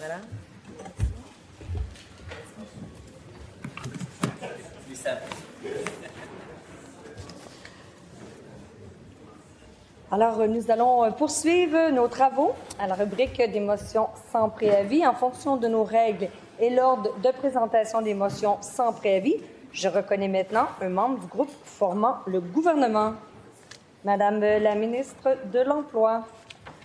Madame? Alors, nous allons poursuivre nos travaux à la rubrique des motions sans préavis. En fonction de nos règles et l'ordre de présentation des motions sans préavis, je reconnais maintenant un membre du groupe formant le gouvernement. Madame la ministre de l'Emploi.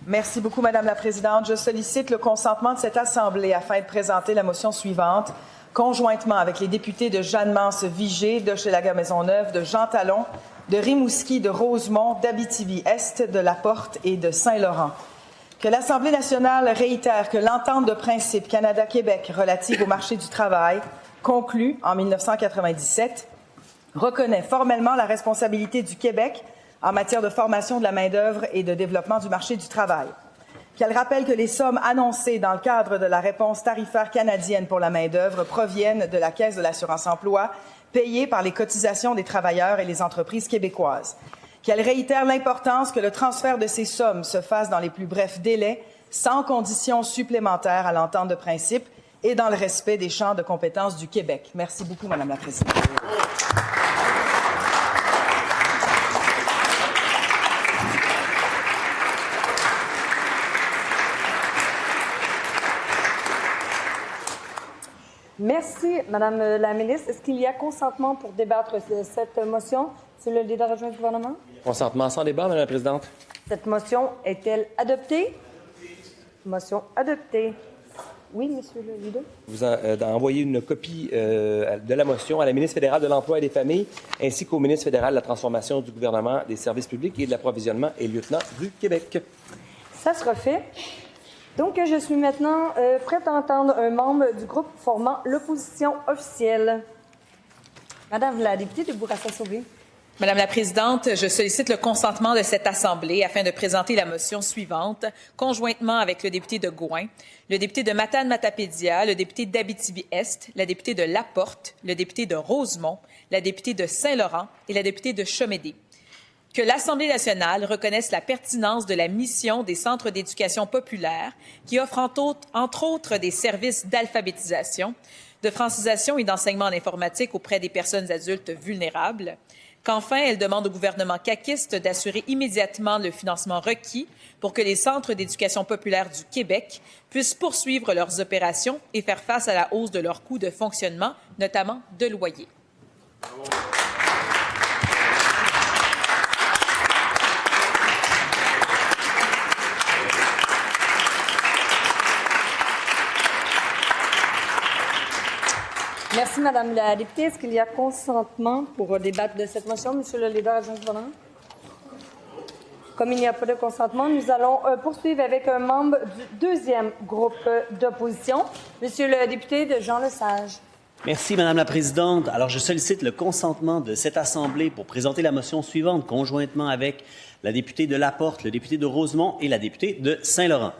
Merci beaucoup, Madame la Présidente. Je sollicite le consentement de cette Assemblée afin de présenter la motion suivante, conjointement avec les députés de Jeanne-Mance Vigée, d'Hochelaga-Maisonneuve, de Jean Talon, de Rimouski, de Rosemont, d'Abitibi-Est, de La Porte et de Saint-Laurent. Que l'Assemblée nationale réitère que l'entente de principe Canada-Québec relative au marché du travail, conclue en 1997, reconnaît formellement la responsabilité du Québec en matière de formation de la main-d'œuvre et de développement du marché du travail. Qu'elle rappelle que les sommes annoncées dans le cadre de la réponse tarifaire canadienne pour la main-d'œuvre proviennent de la Caisse de l'assurance-emploi, payée par les cotisations des travailleurs et les entreprises québécoises. Qu'elle réitère l'importance que le transfert de ces sommes se fasse dans les plus brefs délais, sans conditions supplémentaires à l'entente de principe et dans le respect des champs de compétences du Québec. Merci beaucoup, Madame la Présidente. Merci, Madame la ministre. Est-ce qu'il y a consentement pour débattre de cette motion sur le leader adjoint du gouvernement? Consentement sans débat, Madame la Présidente. Cette motion est-elle adoptée? Motion adoptée. Oui, Monsieur le leader. Vous avez envoyé une copie de la motion à la ministre fédérale de l'Emploi et des Familles, ainsi qu'au ministre fédéral de la Transformation du gouvernement, des services publics et de l'approvisionnement et lieutenant du Québec. Ça sera fait. Donc, je suis maintenant prête à entendre un membre du groupe formant l'opposition officielle. Madame la députée de Bourassa-Sauvé. Madame la Présidente, je sollicite le consentement de cette Assemblée afin de présenter la motion suivante, conjointement avec le député de Gouin, le député de Matane-Matapédia, le député d'Abitibi-Est, la députée de La Porte, le député de Rosemont, la députée de Saint-Laurent et la députée de Chomédé. Que l'Assemblée nationale reconnaisse la pertinence de la mission des centres d'éducation populaire qui offrent entre autres des services d'alphabétisation, de francisation et d'enseignement en informatique auprès des personnes adultes vulnérables. Qu'enfin, elle demande au gouvernement caquiste d'assurer immédiatement le financement requis pour que les centres d'éducation populaire du Québec puissent poursuivre leurs opérations et faire face à la hausse de leurs coûts de fonctionnement, notamment de loyer. Merci, Madame la députée. Est-ce qu'il y a consentement pour débattre de cette motion, Monsieur le leader adjoint du gouvernement? Comme il n'y a pas de consentement, nous allons poursuivre avec un membre du deuxième groupe d'opposition, Monsieur le député de Jean Lesage. Merci, Madame la Présidente. Alors, je sollicite le consentement de cette Assemblée pour présenter la motion suivante, conjointement avec la députée de La Porte, le député de Rosemont et la députée de Saint-Laurent.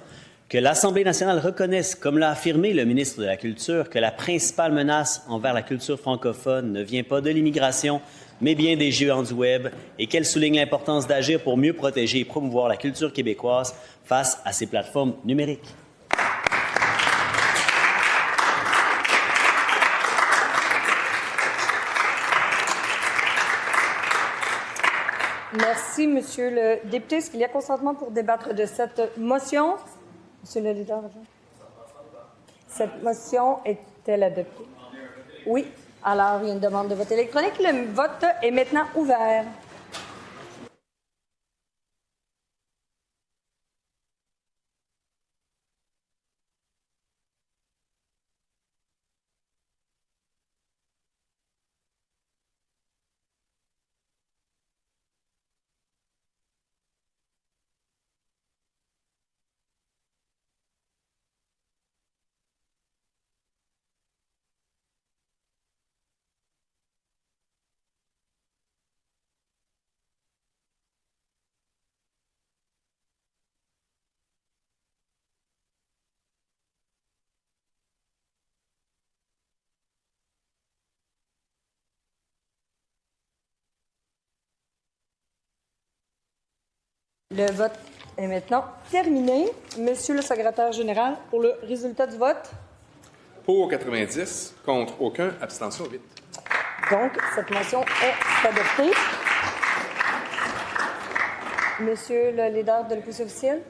Que l'Assemblée nationale reconnaisse, comme l'a affirmé le ministre de la Culture, que la principale menace envers la culture francophone ne vient pas de l'immigration, mais bien des géants du Web, et qu'elle souligne l'importance d'agir pour mieux protéger et promouvoir la culture québécoise face à ces plateformes numériques. Merci, Monsieur le député. Est-ce qu'il y a consentement pour débattre de cette motion? Monsieur le leader adjoint. Cette motion est-elle adoptée? Oui. Alors, il y a une demande de vote électronique. Le vote est maintenant ouvert. Le vote est maintenant terminée. Monsieur le secrétaire général, pour le résultat du vote. Pour 90, contre aucun, abstention 8. Donc, cette motion est adoptée. Monsieur le leader de l'opposition officielle.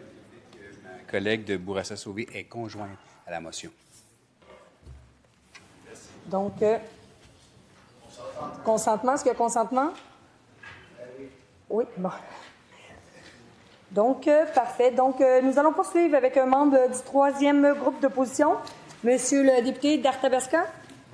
Ma collègue de Bourassa-Sauvé est conjointe à la motion. Donc, consentement. Est-ce qu'il y a consentement? Oui, bon. Donc, parfait. Donc, nous allons poursuivre avec un membre du troisième groupe d'opposition, Monsieur le député d'Arthabasca.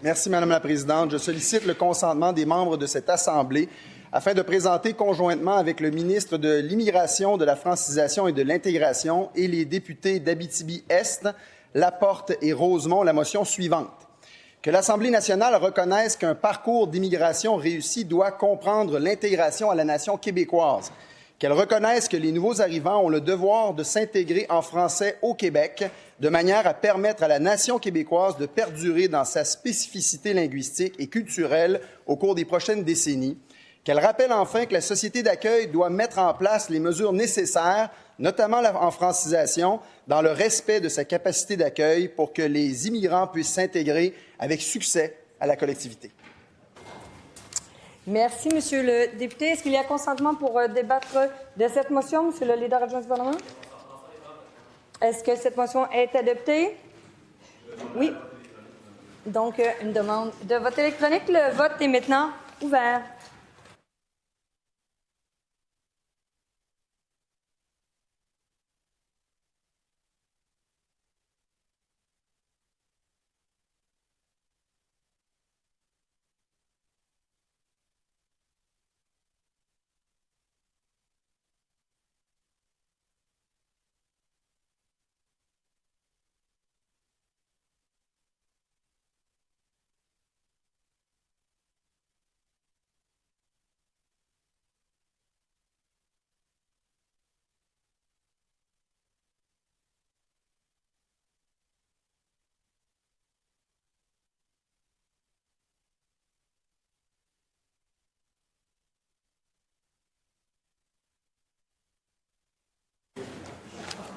Merci, Madame la Présidente. Je sollicite le consentement des membres de cette Assemblée afin de présenter conjointement avec le ministre de l'Immigration, de la Francisation et de l'Intégration et les députés d'Abitibi-Est, Laporte et Rosemont la motion suivante. Que l'Assemblée nationale reconnaisse qu'un parcours d'immigration réussi doit comprendre l'intégration à la nation québécoise. Qu'elle reconnaisse que les nouveaux arrivants ont le devoir de s'intégrer en français au Québec de manière à permettre à la nation québécoise de perdurer dans sa spécificité linguistique et culturelle au cours des prochaines décennies. Qu'elle rappelle enfin que la société d'accueil doit mettre en place les mesures nécessaires, notamment en francisation, dans le respect de sa capacité d'accueil pour que les immigrants puissent s'intégrer avec succès à la collectivité. Merci, Monsieur le député. Est-ce qu'il y a consentement pour débattre de cette motion, Monsieur le leader adjoint du gouvernement? Est-ce que cette motion est adoptée? Oui. Donc, une demande de vote électronique. Le vote est maintenant ouvert.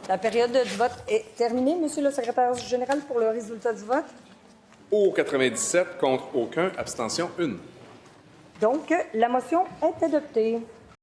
La période du vote est terminée. Monsieur le secrétaire général, pour le résultat du vote. Pour 97, contre aucun, abstention 1. Donc, la motion est adoptée.